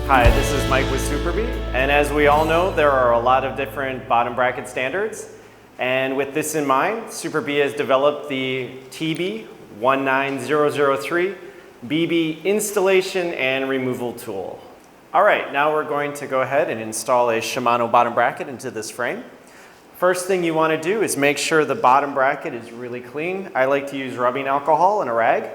Hi, this is Mike with Superbee, and as we all know, there are a lot of different bottom bracket standards. And with this in mind, Superbee has developed the TB-19003 BB installation and removal tool. All right, now we're going to go ahead and install a Shimano bottom bracket into this frame. First thing you want to do is make sure the bottom bracket is really clean. I like to use rubbing alcohol and a rag.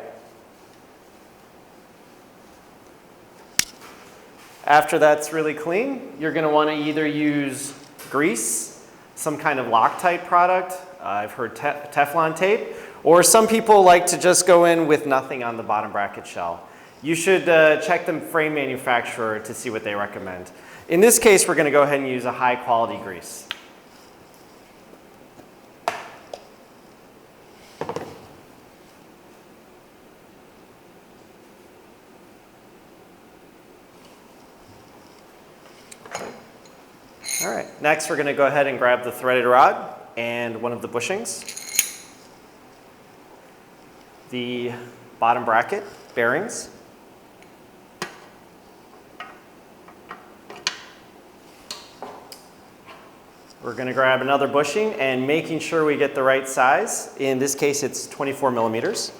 After that's really clean, you're going to want to either use grease, some kind of Loctite product, I've heard Teflon tape, or some people like to just go in with nothing on the bottom bracket shell. You should check the frame manufacturer to see what they recommend. In this case, we're going to go ahead and use a high quality grease. All right, next we're going to go ahead and grab the threaded rod and one of the bushings, the bottom bracket bearings, we're going to grab another bushing and making sure we get the right size. In this case, it's 24 millimeters.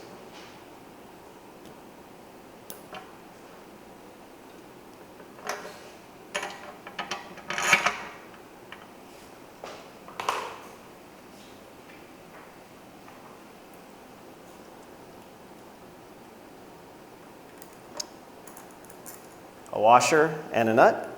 A washer and a nut.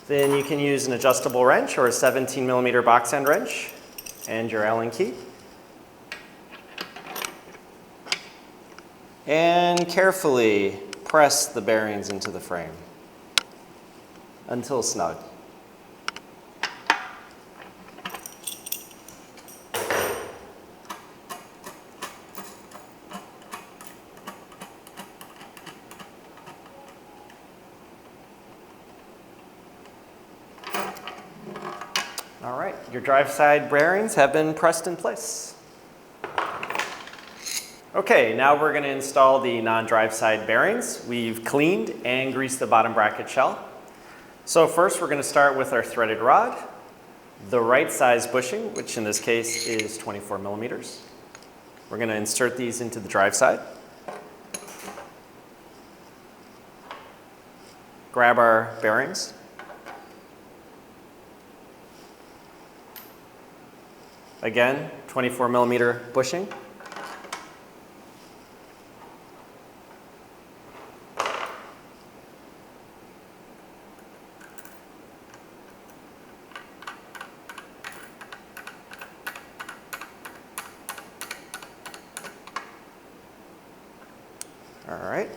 Then you can use an adjustable wrench or a 17 millimeter box end wrench and your Allen key. And carefully press the bearings into the frame until snug. All right, your drive side bearings have been pressed in place. Okay, now we're going to install the non-drive side bearings. We've cleaned and greased the bottom bracket shell. So first we're going to start with our threaded rod, the right size bushing, which in this case is 24 millimeters. We're going to insert these into the drive side. Grab our bearings. Again, 24 millimeter bushing. All right.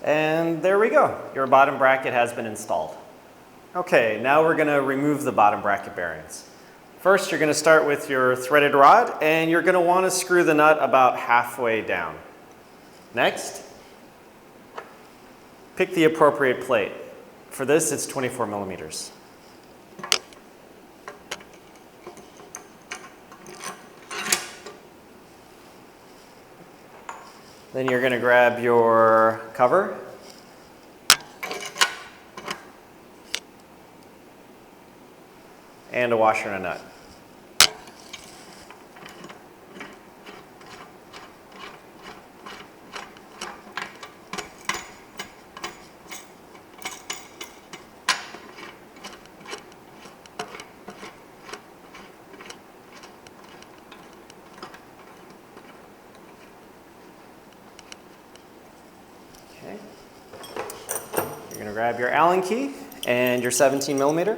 And there we go. Your bottom bracket has been installed. Okay, now we're going to remove the bottom bracket bearings. First, you're going to start with your threaded rod, and you're going to want to screw the nut about halfway down. Next, pick the appropriate plate. For this, it's 24 millimeters. Then you're going to grab your cover and a washer and a nut. Okay. You're going to grab your Allen key and your 17 millimeter.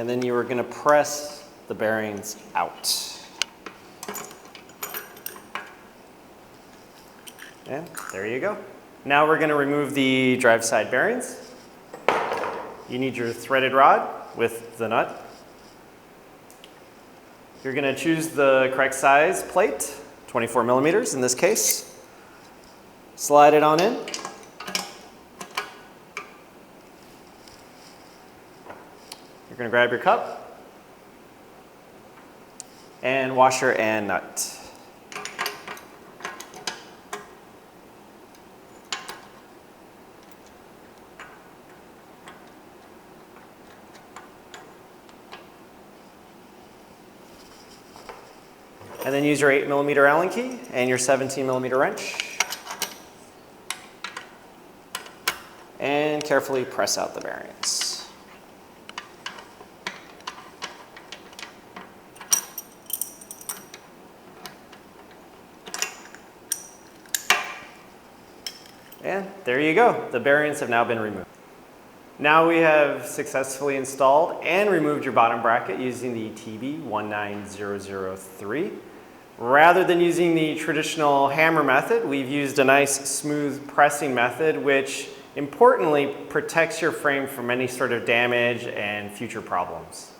and then you are going to press the bearings out. And there you go. Now we're going to remove the drive side bearings. You need your threaded rod with the nut. You're going to choose the correct size plate, 24 millimeters in this case. Slide it on in. You're going to grab your cup and washer and nut. And then use your 8 millimeter Allen key and your 17 millimeter wrench. And carefully press out the bearings. And there you go. The bearings have now been removed. Now we have successfully installed and removed your bottom bracket using the TB-19003. Rather than using the traditional hammer method, we've used a nice smooth pressing method, which importantly protects your frame from any sort of damage and future problems.